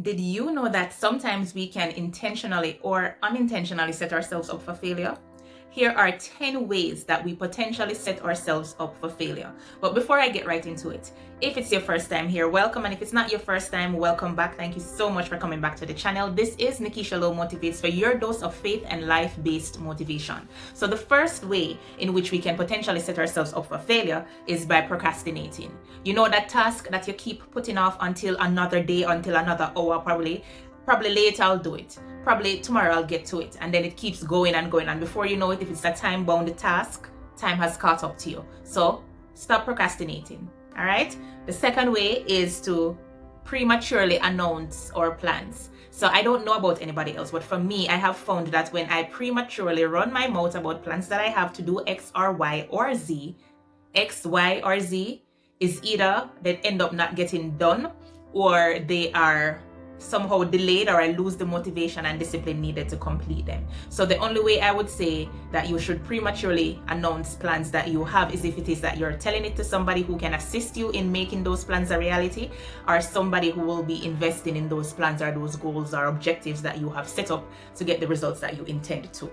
Did you know that sometimes we can intentionally or unintentionally set ourselves up for failure? Here are 10 ways that we potentially set ourselves up for failure. But before I get right into it, if it's your first time here, welcome. And if it's not your first time, welcome back. Thank you so much for coming back to the channel. This is Nikisha Low Motivates, for your dose of faith and life-based motivation. So the first way in which we can potentially set ourselves up for failure is by procrastinating. You know, that task that you keep putting off until another day, until another hour, probably later I'll do it, probably tomorrow I'll get to it, and then it keeps going and going, and before you know it, if it's a time-bound task, time has caught up to you. So stop procrastinating. All right, the second way is to prematurely announce our plans. So I don't know about anybody else, but for me, I have found that when I prematurely run my mouth about plans that I have to do X or Y or Z, X, Y, or Z is either they end up not getting done, or they are somehow delayed, or I lose the motivation and discipline needed to complete them. So the only way I would say that you should prematurely announce plans that you have is if it is that you're telling it to somebody who can assist you in making those plans a reality, or somebody who will be investing in those plans or those goals or objectives that you have set up to get the results that you intend to.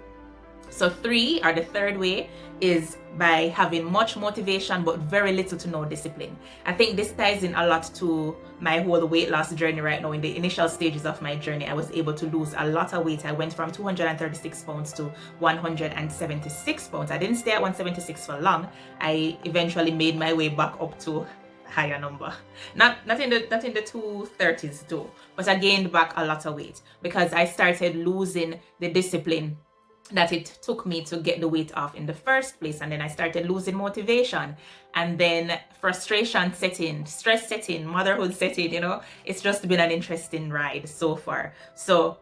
So the third way is by having much motivation but very little to no discipline. I think this ties in a lot to my whole weight loss journey right now. In the initial stages of my journey, I was able to lose a lot of weight. I went from 236 pounds to 176 pounds. I didn't stay at 176 for long. I eventually made my way back up to higher number, not in the 230s though, but I gained back a lot of weight because I started losing the discipline that it took me to get the weight off in the first place. And then I started losing motivation, and then frustration set in, stress set in, motherhood set in. You know, it's just been an interesting ride so far. So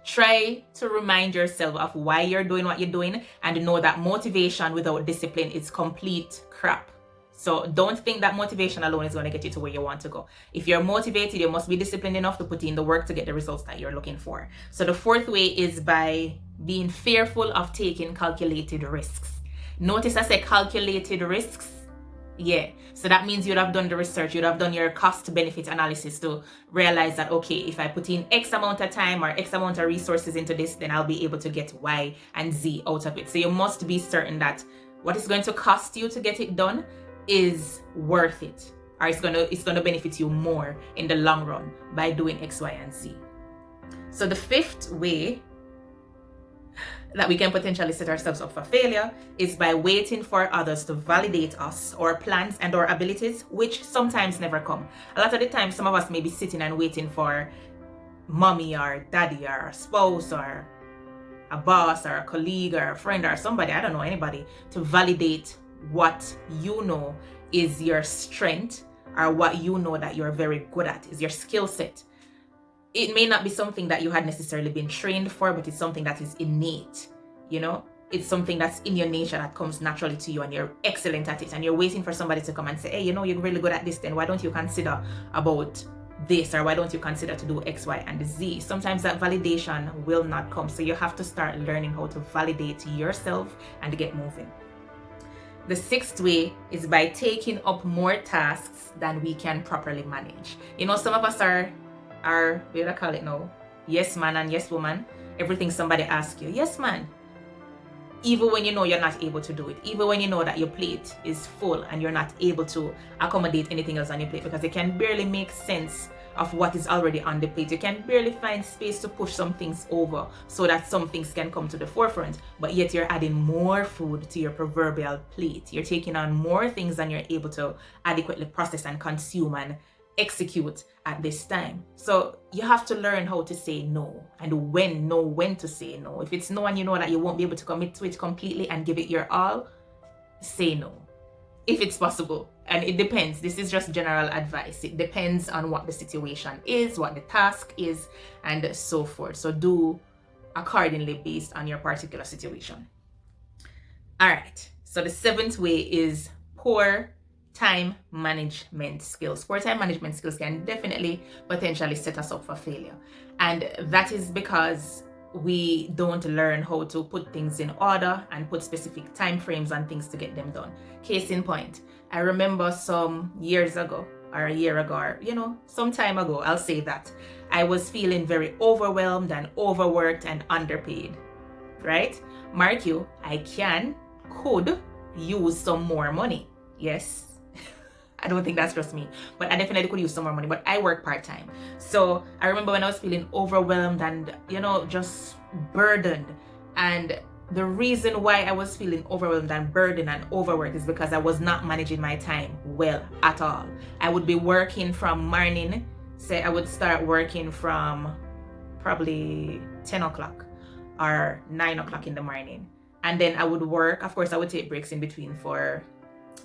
try to remind yourself of why you're doing what you're doing, and know that motivation without discipline is complete crap. So don't think that motivation alone is going to get you to where you want to go. If you're motivated, you must be disciplined enough to put in the work to get the results that you're looking for. So the fourth way is by being fearful of taking calculated risks. Notice I say calculated risks. Yeah, so that means you'd have done the research, you'd have done your cost benefit analysis to realize that, okay, if I put in X amount of time or X amount of resources into this, then I'll be able to get Y and Z out of it. So you must be certain that what is going to cost you to get it done is worth it, or it's gonna benefit you more in the long run by doing X, Y, and Z. So the fifth way that we can potentially set ourselves up for failure is by waiting for others to validate us, our plans and our abilities, which sometimes never come. A lot of the time, some of us may be sitting and waiting for mommy or daddy or a spouse or a boss or a colleague or a friend or somebody, I don't know, anybody, to validate what you know is your strength, or what you know that you're very good at, is your skill set. It may not be something that you had necessarily been trained for, but it's something that is innate. You know, it's something that's in your nature, that comes naturally to you, and you're excellent at it, and you're waiting for somebody to come and say, hey, you know, you're really good at this, then why don't you consider about this, or why don't you consider to do X, Y, and Z? Sometimes that validation will not come, so you have to start learning how to validate yourself and get moving. The sixth way is by taking up more tasks than we can properly manage. You know, some of us are what do I call it now? Yes man and yes woman. Everything somebody asks you, yes man. Even when you know you're not able to do it, even when you know that your plate is full and you're not able to accommodate anything else on your plate, because you can barely make sense of what is already on the plate. You can barely find space to push some things over so that some things can come to the forefront, but yet you're adding more food to your proverbial plate. You're taking on more things than you're able to adequately process and consume and execute at this time. So you have to learn how to say no, and know when to say no. If it's no and you know that you won't be able to commit to it completely and give it your all, say no if it's possible. And it depends. This is just general advice. It depends on what the situation is, what the task is, and so forth. So do accordingly based on your particular situation. All right. So the seventh way is poor time management skills. Poor time management skills can definitely potentially set us up for failure. And that is because we don't learn how to put things in order and put specific time frames on things to get them done. Case in point, I remember some years ago, or a year ago, or, some time ago, I'll say that, I was feeling very overwhelmed and overworked and underpaid, right? Mark you, I could use some more money. Yes. I don't think that's just me, but I definitely could use some more money, but I work part-time. So I remember when I was feeling overwhelmed and, just burdened. And the reason why I was feeling overwhelmed and burdened and overworked is because I was not managing my time well at all. I would be working from morning, say I would start working from probably 10 o'clock or 9 o'clock in the morning. And then I would work. Of course, I would take breaks in between for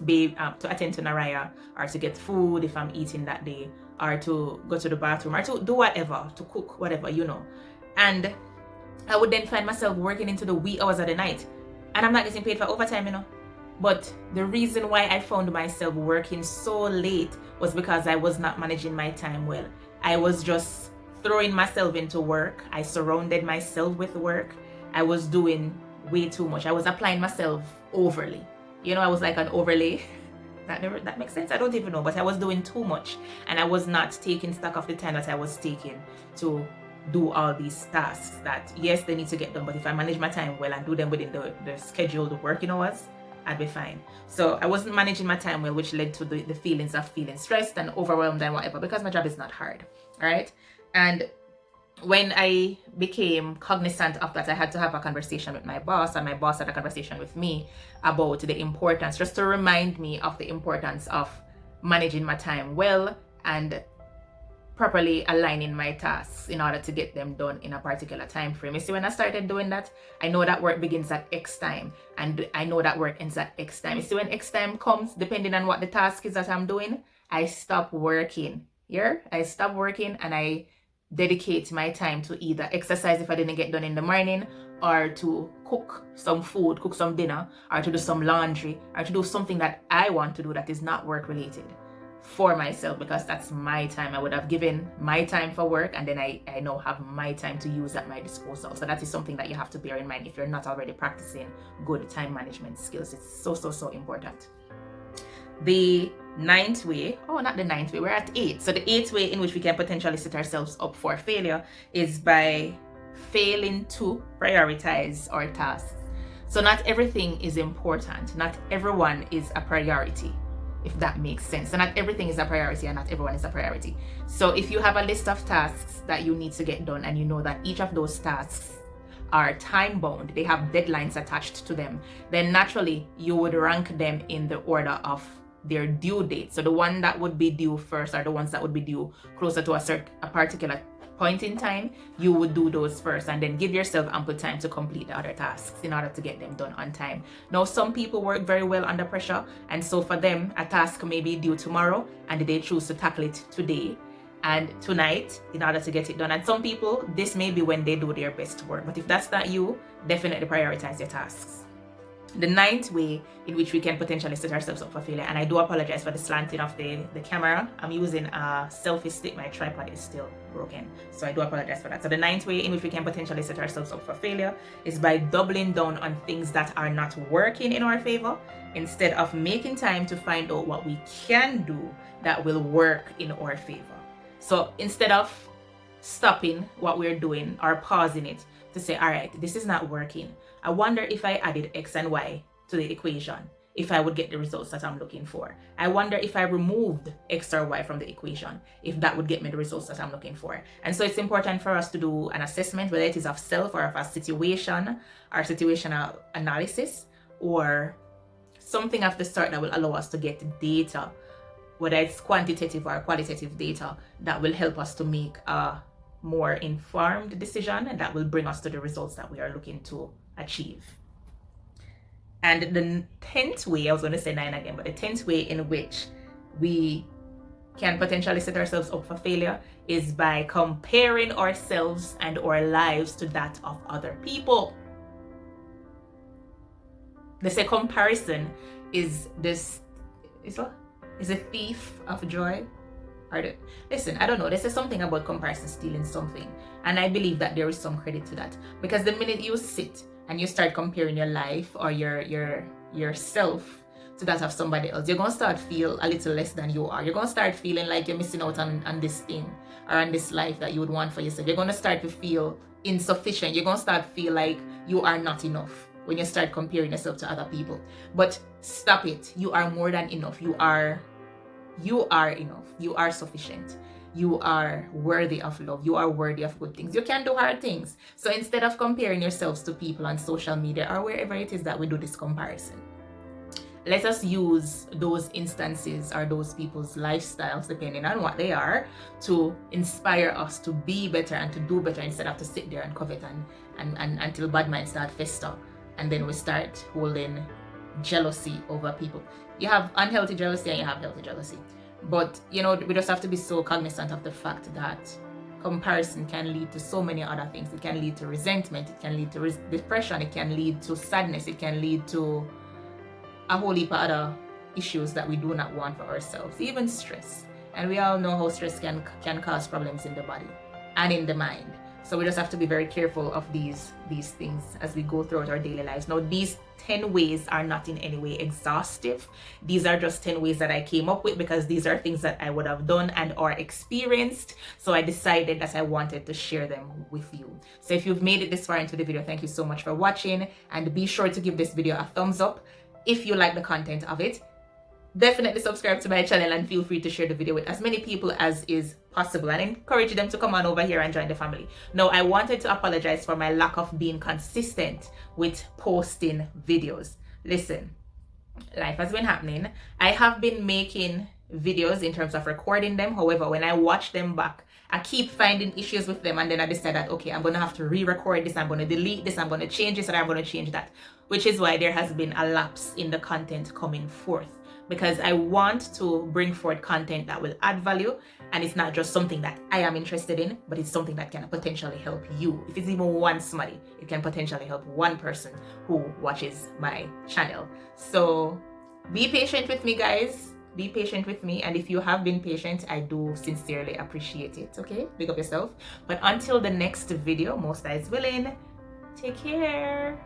to attend to Naraya, or to get food if I'm eating that day, or to go to the bathroom, or to do whatever, to cook, whatever, And I would then find myself working into the wee hours of the night, and I'm not getting paid for overtime, But the reason why I found myself working so late was because I was not managing my time well. I was just throwing myself into work. I surrounded myself with work. I was doing way too much. I was applying myself overly. I was like an overlay. That makes sense? I don't even know, but I was doing too much, and I was not taking stock of the time that I was taking to do all these tasks that, yes, they need to get done, but if I manage my time well and do them within the scheduled working hours, I'd be fine. So I wasn't managing my time well, which led to the feelings of feeling stressed and overwhelmed and whatever, because my job is not hard, all right? And when I became cognizant of that, I had to have a conversation with my boss, and my boss had a conversation with me about the importance, just to remind me of the importance of managing my time well and properly aligning my tasks in order to get them done in a particular time frame. You see, when I started doing that, I know that work begins at X time, and I know that work ends at X time. You see, when X time comes, depending on what the task is that I'm doing, I stop working. I stop working, and I dedicate my time to either exercise if I didn't get done in the morning, or to cook some food, cook some dinner, or to do some laundry, or to do something that I want to do that is not work related for myself, because that's my time. I would have given my time for work, and then I now have my time to use at my disposal. So that is something that you have to bear in mind if you're not already practicing good time management skills. It's so important. The ninth way, not the ninth way, we're at 8. So the 8th way in which we can potentially set ourselves up for failure is by failing to prioritize our tasks. So not everything is important. Not everyone is a priority, if that makes sense. So not everything is a priority, and not everyone is a priority. So if you have a list of tasks that you need to get done, and you know that each of those tasks are time bound, they have deadlines attached to them, then naturally you would rank them in the order of their due date. So the one that would be due first, or the ones that would be due closer to a particular point in time, you would do those first, and then give yourself ample time to complete the other tasks in order to get them done on time. Now, some people work very well under pressure, and so for them, a task may be due tomorrow, and they choose to tackle it today and tonight in order to get it done. And some people, this may be when they do their best work. But if that's not you, definitely prioritize your tasks. The 9th way in which we can potentially set ourselves up for failure, and I do apologize for the slanting of the camera. I'm using a selfie stick. My tripod is still broken, so I do apologize for that. So the 9th way in which we can potentially set ourselves up for failure is by doubling down on things that are not working in our favor, instead of making time to find out what we can do that will work in our favor. So instead of stopping what we're doing or pausing it to say, all right, this is not working, I wonder if I added X and Y to the equation, if I would get the results that I'm looking for. I wonder if I removed X or Y from the equation, if that would get me the results that I'm looking for. And so it's important for us to do an assessment, whether it is of self or of a situation, or situational analysis, or something of the sort that will allow us to get data, whether it's quantitative or qualitative data, that will help us to make a more informed decision, and that will bring us to the results that we are looking to achieve. And the 10th way, I was going to say 9 again, but the 10th way in which we can potentially set ourselves up for failure is by comparing ourselves and our lives to that of other people. They say comparison is a thief of joy. Listen, I don't know. They say something about comparison stealing something, and I believe that there is some credit to that, because the minute you sit and you start comparing your life or yourself to that of somebody else, you're going to start feel a little less than you are. You're going to start feeling like you're missing out on this thing or on this life that you would want for yourself. You're going to start to feel insufficient. You're going to start to feel like you are not enough when you start comparing yourself to other people. But stop it. You are more than enough. You are enough. You are sufficient. You are worthy of love. You are worthy of good things. You can do hard things. So instead of comparing yourselves to people on social media or wherever it is that we do this comparison, let us use those instances or those people's lifestyles, depending on what they are, to inspire us to be better and to do better, instead of to sit there and covet and until bad minds start fester, and then we start holding jealousy over people. You have unhealthy jealousy and you have healthy jealousy. But, you know, we just have to be so cognizant of the fact that comparison can lead to so many other things. It can lead to resentment. It can lead to depression. It can lead to sadness. It can lead to a whole heap of other issues that we do not want for ourselves, even stress. And we all know how stress can cause problems in the body and in the mind. So we just have to be very careful of these things as we go throughout our daily lives. Now, these 10 ways are not in any way exhaustive. These are just 10 ways that I came up with because these are things that I would have done and or experienced. So I decided that I wanted to share them with you. So if you've made it this far into the video, thank you so much for watching, and be sure to give this video a thumbs up if you like the content of it. Definitely subscribe to my channel and feel free to share the video with as many people as is possible, and encourage them to come on over here and join the family. Now, I wanted to apologize for my lack of being consistent with posting videos. Listen, life has been happening. I have been making videos in terms of recording them. However, when I watch them back, I keep finding issues with them, and then I decide that, okay, I'm going to have to re-record this, I'm going to delete this, I'm going to change this, and I'm going to change that, which is why there has been a lapse in the content coming forth, because I want to bring forth content that will add value, and it's not just something that I am interested in, but it's something that can potentially help you. If it's even one somebody, it can potentially help one person who watches my channel. So be patient with me, guys. Be patient with me, and if you have been patient, I do sincerely appreciate it. Okay, big up yourself. But until the next video, most eyes willing, take care.